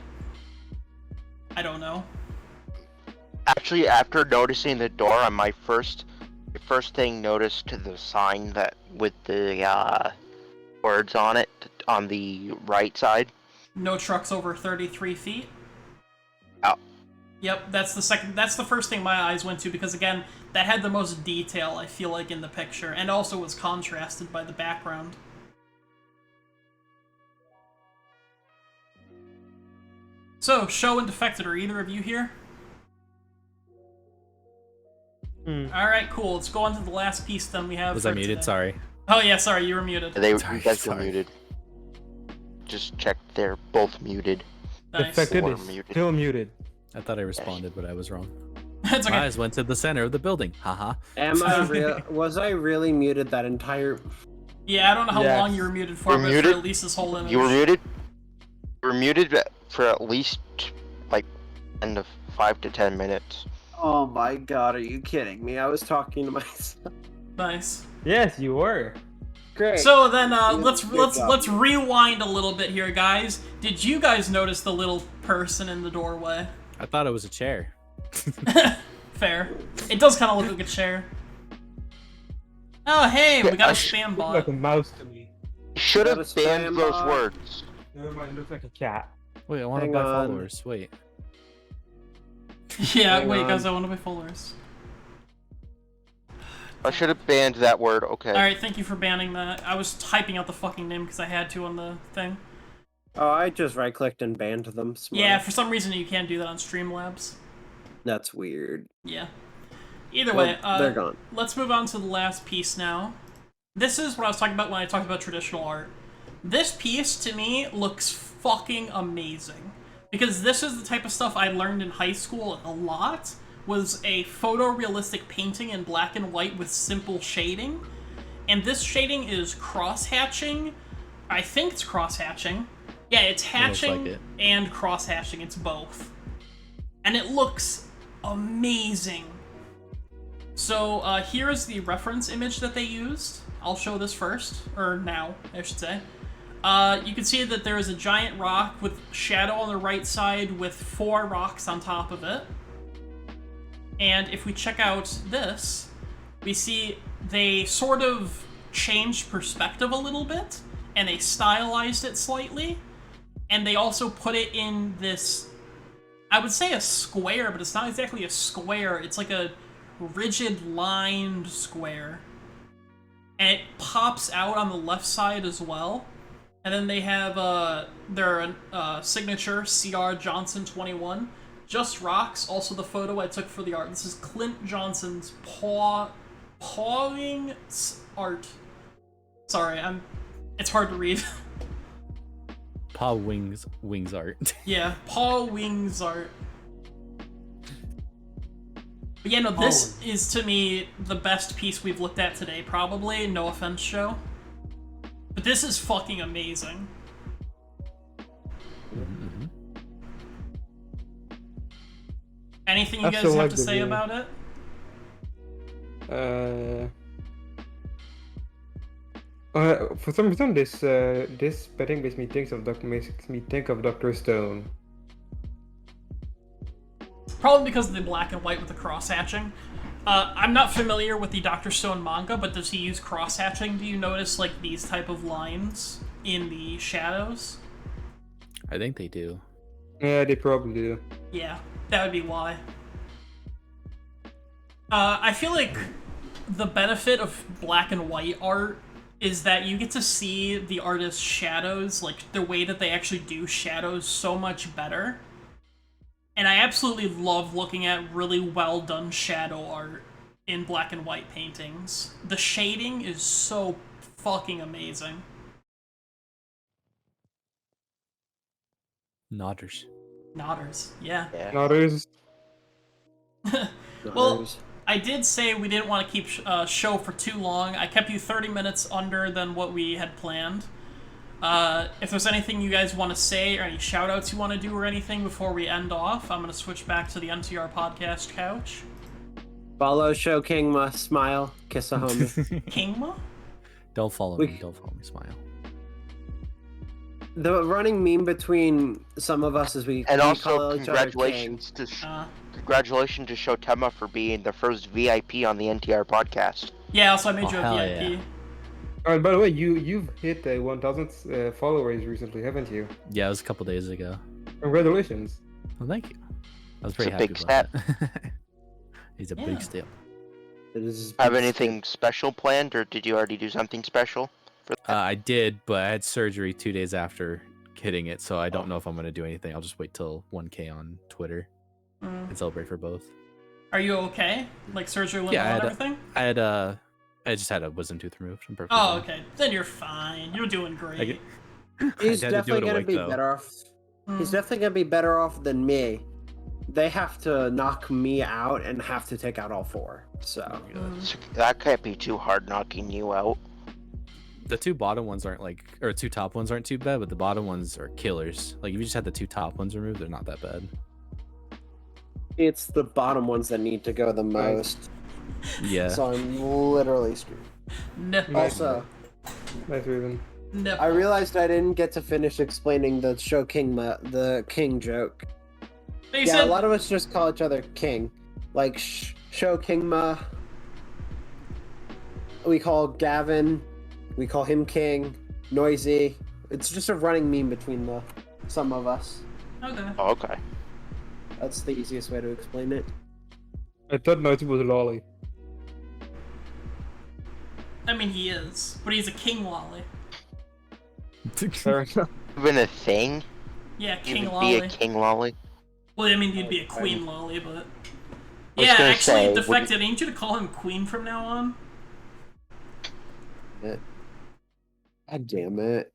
I don't know. Actually, after noticing the door, my first thing noticed to the sign that with the words on it on the right side. No trucks over 33 feet. Oh. Yep, that's the first thing my eyes went to, because again, that had the most detail, I feel like, in the picture, and also was contrasted by the background. So, Show and Defected, are either of you here? Alright, cool. Let's go on to the last piece then we have Was for I muted? today. Sorry. Oh yeah, sorry, you were muted. You guys were sorry. muted. Just check, they're both muted. Nice. Defected Or is muted. still muted. I thought I responded, but I was wrong. That's My okay. eyes went to the center of the building. Haha. Was I really muted that entire? Yeah, I don't know how Yes. long you were muted for, You're but muted? for at least this whole image. You were muted. You were muted for at least like 5 to 10 minutes. Oh my god, are you kidding me? I was talking to myself. Nice. Yes, you were. Great. So then, good job. let's rewind a little bit here, guys. Did you guys notice the little person in the doorway? I thought it was a chair. Fair. It does kind of look like a chair. Oh, hey, we got a spam Looks like bot. a mouse to me. Should That have is banned spam those bot. words. Never mind, it looks like a cat. Wait, I want to Hang buy on. followers. Wait. Yeah, Hang wait, on. guys, I want to be followers. I should have banned that word. Okay. Alright, thank you for banning that. I was typing out the fucking name because I had to on the thing. Oh, I just right-clicked and banned them. Smart. Yeah, for some reason you can't do that on Streamlabs. That's weird. Yeah. Either Well, way, they're gone. let's move on to the last piece now. This is what I was talking about when I talked about traditional art. This piece, to me, looks fucking amazing. Because this is the type of stuff I learned in high school a lot, was a photorealistic painting in black and white with simple shading. And this shading is cross-hatching. I think it's cross-hatching. Yeah, it's hatching like it. and cross-hatching. It's both. And it looks amazing. So here's the reference image that they used. I'll show this first, or now, I should say. You can see that there is a giant rock with shadow on the right side with 4 rocks on top of it. And if we check out this, we see they sort of changed perspective a little bit, and they stylized it slightly, and they also put it in this, I would say a square, but it's not exactly a square, it's like a rigid lined square. And it pops out on the left side as well. And then they have their signature, CR Johnson 21. Just Rocks, also the photo I took for the art. This is Clint Johnson's pawing art. Sorry, it's hard to read. Paw wings art. Yeah, Paul Wings art. But yeah, no, this is to me the best piece we've looked at today, probably. No offense, Show. But this is fucking amazing. Mm-hmm. Anything you I guys still have like to the say view. about it? For some reason, this painting makes me think of Dr. Stone. Probably because of the black and white with the cross-hatching. I'm not familiar with the Dr. Stone manga, but does he use cross-hatching? Do you notice, like, these type of lines in the shadows? I think they do. Yeah, they probably do. Yeah, that would be why. I feel like the benefit of black and white art is that you get to see the artist's shadows, like, the way that they actually do shadows so much better. And I absolutely love looking at really well done shadow art in black and white paintings. The shading is so fucking amazing. Nodders. Nodders, yeah. Yeah. Nodders. Well, Others. I did say we didn't want to keep show for too long. I kept you 30 minutes under than what we had planned. If there's anything you guys want to say or any shout-outs you want to do or anything before we end off, I'm going to switch back to the NTR podcast couch. Follow Show Kingma, smile, kiss a homie. Kingma? Don't follow We- me. Don't follow me. Smile. The running meme between some of us is we And we also, call each other King. congratulations to ShoTenma for being the first VIP on the NTR podcast. Yeah, also I made Oh, you a hell VIP. yeah. Oh, and by the way, you've hit 1,000 followers recently, haven't you? Yeah, it was a couple days ago. Congratulations. Well, thank you. I was pretty a happy big about that. He's a Yeah. big step. It is Have anything special planned, or did you already do something special for that? I did, but I had surgery 2 days after hitting it, so I don't know if I'm gonna do anything. I'll just wait till 1K on Twitter Mm. and celebrate for both. Are you okay? Like surgery went Yeah, well I and had everything? I just had a wisdom tooth removed. I'm perfectly Oh, fine. okay. Then you're fine. You're doing I great. get- He's I had to do definitely it gonna awake, be though. better off. He's definitely gonna be better off than me. They have to knock me out and have to take out all 4. So That can't be too hard knocking you out. The 2 bottom ones aren't like, or 2 top ones aren't too bad, but the bottom ones are killers. Like if you just had the 2 top ones removed, they're not that bad. it's the bottom ones that need to go the most. Yeah. So I'm literally screwed. Nipple. Also, Nice Raven. Nipple. I realized I didn't get to finish explaining the the king joke. They Yeah, said a lot of us just call each other king. Like ShoKingma. We call Gavin. We call him king. Noisy. It's just a running meme between some of us. Okay. Oh, okay. That's the easiest way to explain it. I thought Noisy was Lolly. I mean, he is, but he's a king lolly. Fair enough. Even a thing? Yeah, You king would lolly. be a king lolly? Well, I mean, you'd be a queen lolly, but I was yeah, gonna actually, say, would defected. I need you to call him queen from now on. God damn it.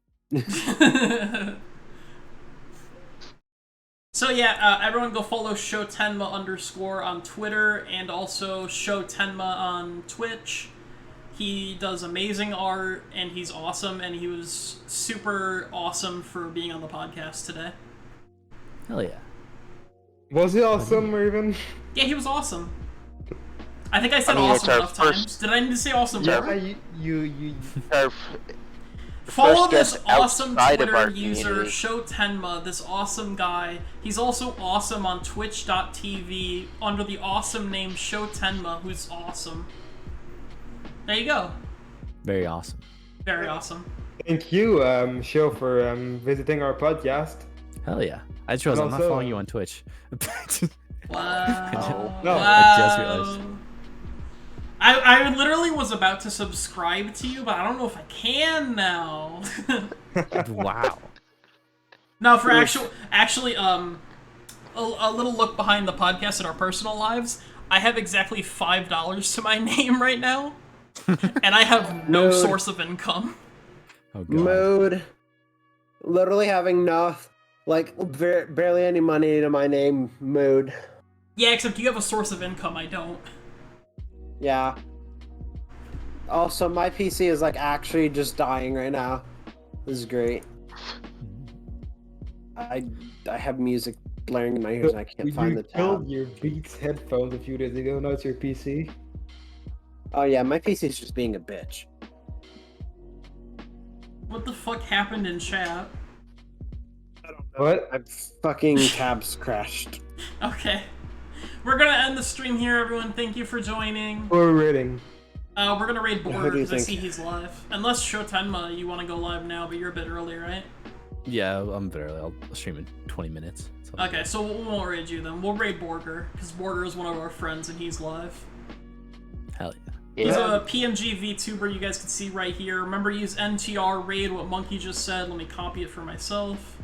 So yeah, everyone go follow ShoTenma_ on Twitter and also ShoTenma on Twitch. He does amazing art and he's awesome, and he was super awesome for being on the podcast today. Hell yeah. Was he awesome, Raven? Yeah, he was awesome. I think I said I mean, it's awesome our enough first- times. Did I need to say awesome Yeah, more? you. Or Follow first this guest awesome outside of Twitter our user, community. ShoTenma, this awesome guy. He's also awesome on twitch.tv under the awesome name ShoTenma, who's awesome. There you go. Very awesome. Very awesome. Thank you, Sho, for visiting our podcast. Hell yeah. I just realized I'm not also- following you on Twitch. Wow. No. Wow. I just realized. I literally was about to subscribe to you, but I don't know if I can now. Wow. No, for actually, a little look behind the podcast in our personal lives. I have exactly $5 to my name right now, and I have no Mood. source of income. Oh god. Mood. Literally having barely any money to my name. Mood. Yeah, except you have a source of income. I don't. Yeah. Also, my PC is actually just dying right now. This is great. I have music blaring in my ears and I can't find the You killed tab. your Beats headphones a few days ago. Now it's your PC. Oh yeah, my PC is just being a bitch. What the fuck happened in chat? What? My fucking tabs crashed. Okay. We're gonna end the stream here, everyone. Thank you for joining. We're rating. We're gonna raid Who Border do you because I see think? he's live. Unless ShoTenma, you want to go live now, but you're a bit early, right? Yeah, I'm very early. I'll stream in 20 minutes. So. Okay, so we won't raid you then. We'll raid Borger, because Borger is one of our friends and he's live. Hell yeah. He's Yeah. a PNG VTuber you guys can see right here. Remember, use NTR raid what Monkey just said. Let me copy it for myself.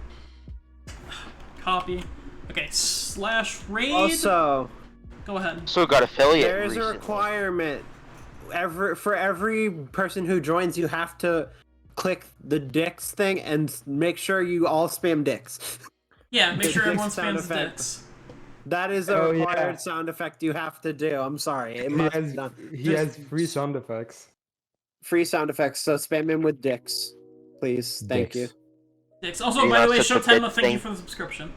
Copy. Okay, /raid. Also, Go ahead. So got affiliate there is a recently. requirement. For every person who joins, you have to click the dicks thing and make sure you all spam dicks. Yeah, make sure Dick everyone sound spams effect. dicks. That is a Oh, required yeah. sound effect you have to do. I'm sorry. It He must be has, done. he Just has free sound effects. free sound effects, so spam him with dicks. Please. Thank Dicks. Dicks. Also, You're by the not way, such a ShoTenma, bitch thank you thing. for the subscription.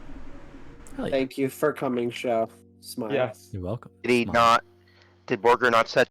Hell you. yeah. Thank you for coming, show. Smile. Yes. You're welcome. Did he Smile. not? Did Borger not set